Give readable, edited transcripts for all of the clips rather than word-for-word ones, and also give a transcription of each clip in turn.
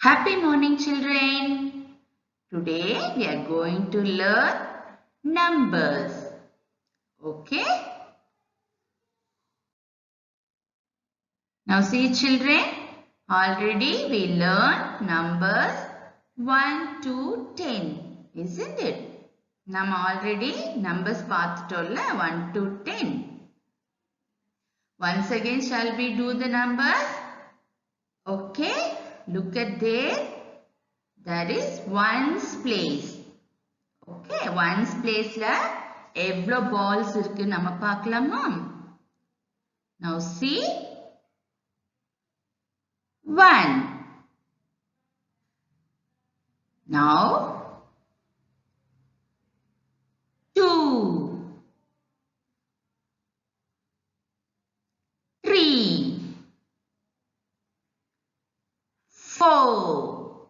Happy morning, children. Today we are going to learn numbers. Okay? Now see, children, already we learned numbers 1 to 10. Isn't it? Nam already numbers paathutolla 1 to 10. Once again shall we do the numbers? Okay? Look at there. That is ones place. Okay, ones place la evlo balls irukku nama paakalama. Now see 1. Now 2, 3, 4,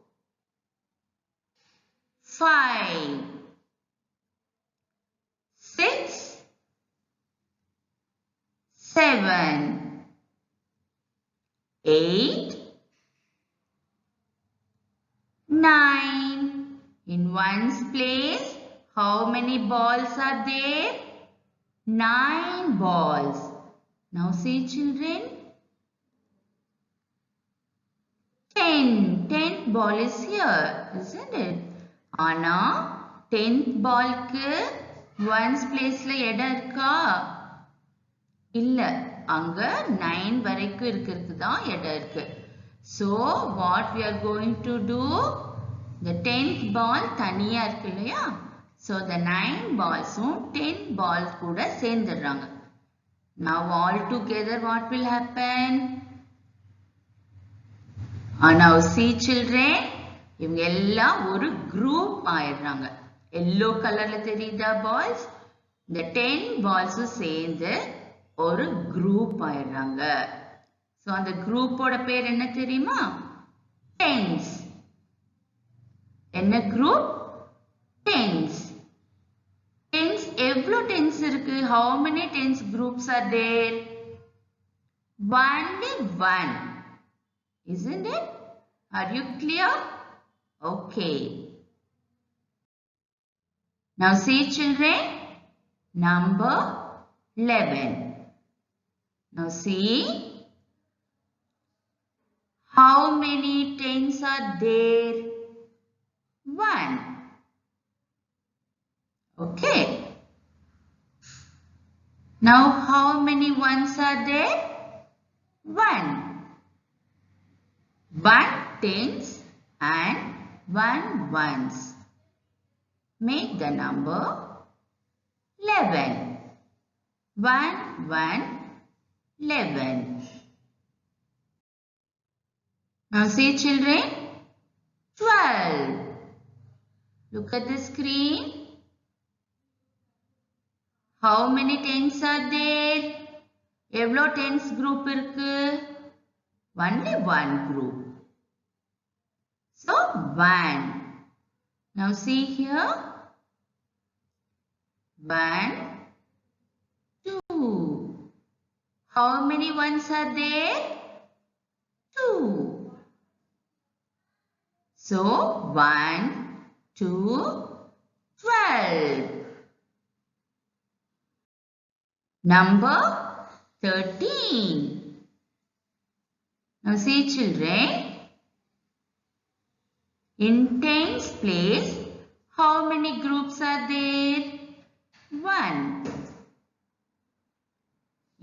5, 6, 7, 8, 9. In ones place, how many balls are there? 9 balls. Now see, children. 10. 10th ball is here, isn't it? Ana 10th ball ku ones place la இடம் இருக்கா? இல்ல. அங்க 9 வரைக்கும் இருக்கிறதுக்கு தான் இடம் இருக்கு. So what we are going to do? The 10th ball தனியா இருக்கு இல்லையா? So the 9 balls 10 balls கூட சேர்ந்துடுறாங்க. Now all together what will happen? Now see, children, இவங்க எல்லாம் ஒரு group ஆயிடுறாங்க. Yellow colorல தெரியுதா balls? இந்த 10 balls சேர்ந்து ஒரு group ஆயிடுறாங்க. So அந்த group ஓட பேர் என்ன தெரியுமா? Tens. என்ன group? Tens. Tens எவ்வளோ tens இருக்கு? How many tens groups are there? Only one. Isn't it? Are you clear? Okay. Now see, children, number 11. Now see, how many tens are there? 1. Okay. Now how many ones are there? 1. 1 tens and 1 ones make the number 11. 1, 1, 11. Now see, children, 12. Look at the screen. How many tens are there? எவ்வளோ tens group இருக்கு? Only one group. So 1. Now see here. 1, 2. How many ones are there? 2. So 1, 2, 12. Number 13. Now see, children. In tens place, how many groups are there? 1.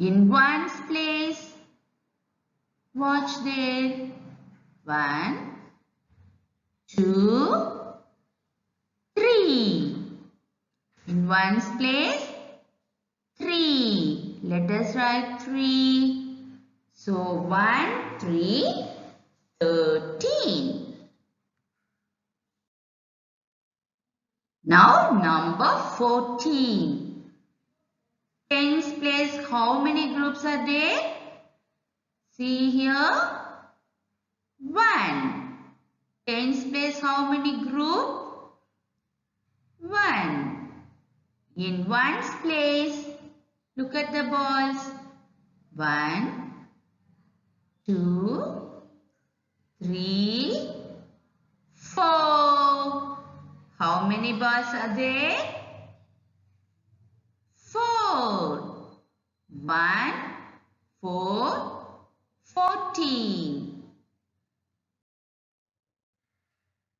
In ones place, watch there. 1, 2, 3. In ones place, 3. Let us write 3. So 1, 3, 13. Now number 14. Tens place, how many groups are there? See here. 1. Tens place, how many group? 1. In ones place, look at the balls. 1, 2, 3, many balls are there? 4. 1, 4, 14.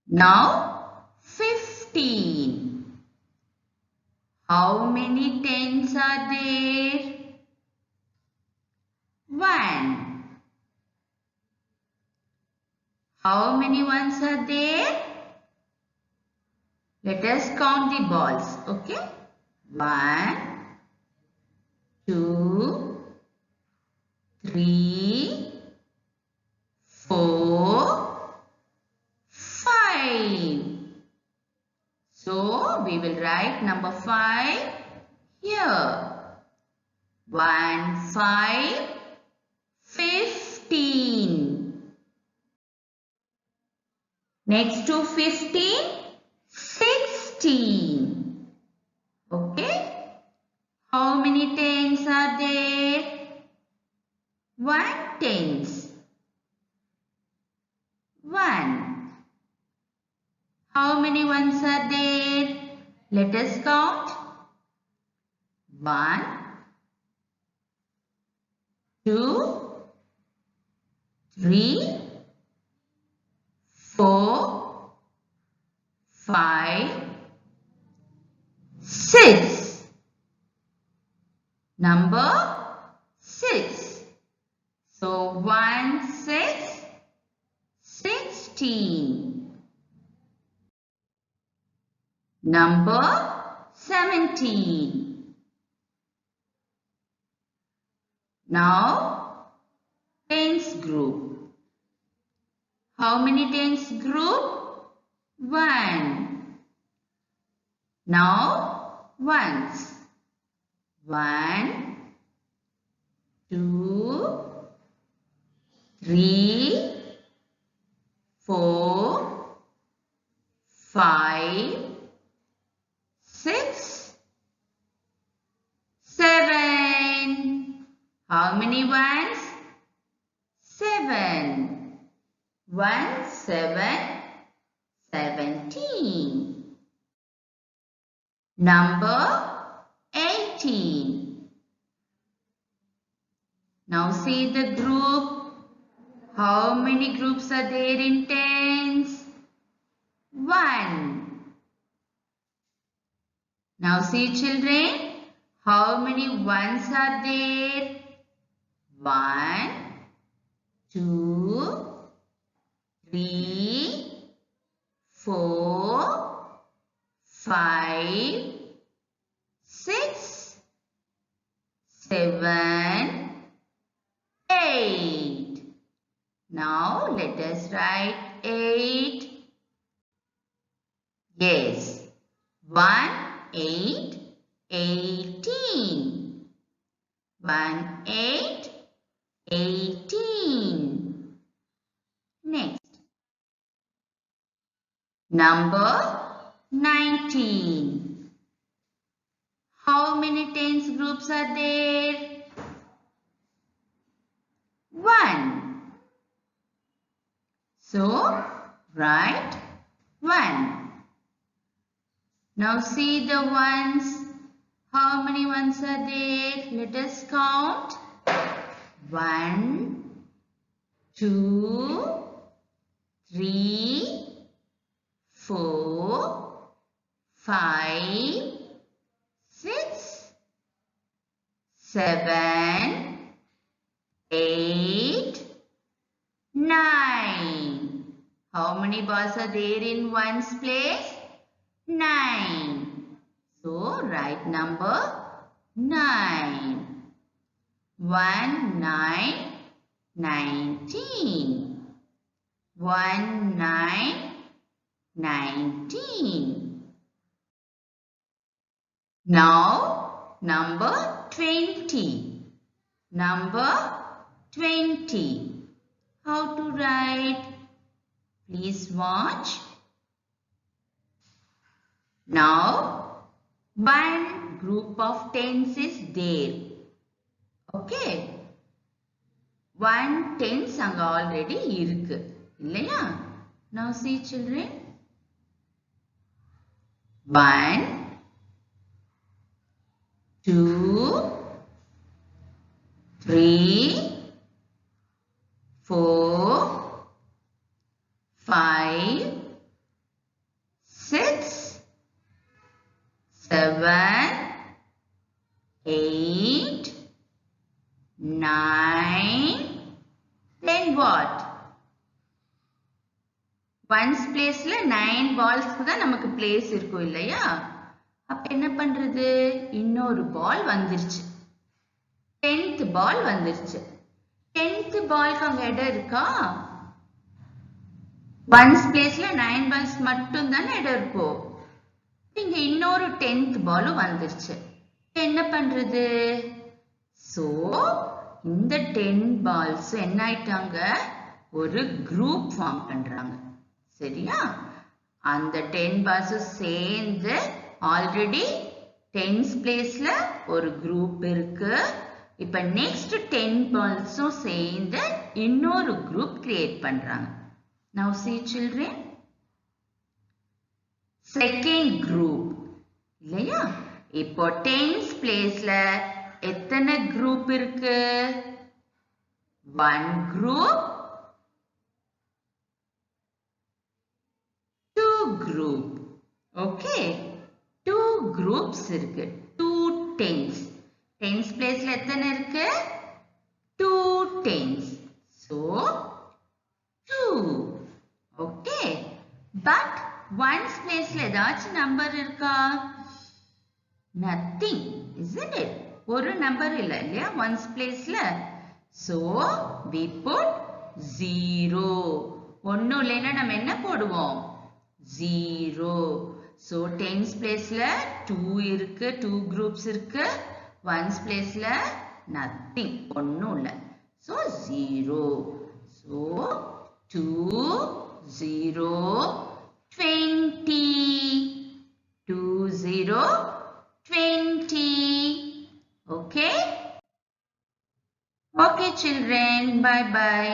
Now 15. How many tens are there? 1. How many ones are there? Let us count the balls. Okay. 1, 2, 3, 4, 5. So we will write number 5 here. 1, 5, 15. Next to 15, 16. Okay. How many tens are there? 1 tens. 1. How many ones are there? Let us count. 1, 2, 3, 4, 5, 6. Number 6. So 1, 6, 16. Number 17. Now tens group. How many tens group? 1. Now ones. 1, 2, 3, 4, 5, 6, 7. How many ones? 7. 1, 7, 17. Number 18. Now see the group. How many groups are there in tens? 1. Now see children, how many ones are there? 1, 2, 3, 4, 5, 6, 7, 8. Now let us write 8. Yes. 1, 8, 18. 1, 8, 18. Next. Number 19. How many tens groups are there? 1. So, write 1. Now see the ones. How many ones are there? Let us count. 1, 2, 3, 4, 5, 6, 7, 8, 9. How many balls are there in ones place? 9. So write number 9. 1, 9, 19. 1, 9, 19. Now number 20. Number 20. How to write? Please watch. Now one group of tens is there. Okay. 1 tens அங்க already இருக்கு இல்லையா? Now see children. 1, 2, 3, 4, 5, 6, 7, 8, 9, then what? Ones place la 9 balls ku தான் நமக்கு place இருக்கும் இல்லையா? அப்ப என்ன பண்றது? இன்னொரு ball வந்துருச்சு. 10th ball வந்துருச்சு. 10th ball க்கு அங்க இடம் இருக்கா? ones place la 9 balls மட்டும் தான் இடம் இருக்கும். இங்க இன்னொரு 10th ball வந்துருச்சு. என்ன பண்றது? So இந்த 10 balls என்ன ஆயிட்டாங்க? ஒரு group form பண்றாங்க. சரியா? அந்த 10 balls சேர்ந்து already 10s placeல ஒரு group இருக்கு. இப்ப next 10 balls சேர்ந்து இன்னொரு group create பண்றாங்க. Now see children. Second group. இல்லையா? இப்போ 10s placeல எத்தனை group இருக்கு? One group, two group. Okay, two groups இருக்கு. Two tens. Tens placeல எத்தனை இருக்கு? Two tens. So, two. Okay, but ones placeல ஏதாச்சும் number இருக்கா? Nothing, isn't it? ஒரு number இல்லையா ones placeல? So, we put 0. ஒன்னும் இல்லைன்னா நம்ம என்ன போடுவோம்? 0. So, tens placeல 2 இருக்கு, 2 groups இருக்கு. Ones placeல nothing, ஒன்னும் இல்லை. So, 0. So, 2, 0, 20. 2, 0, 20. Okay? Okay children, bye bye.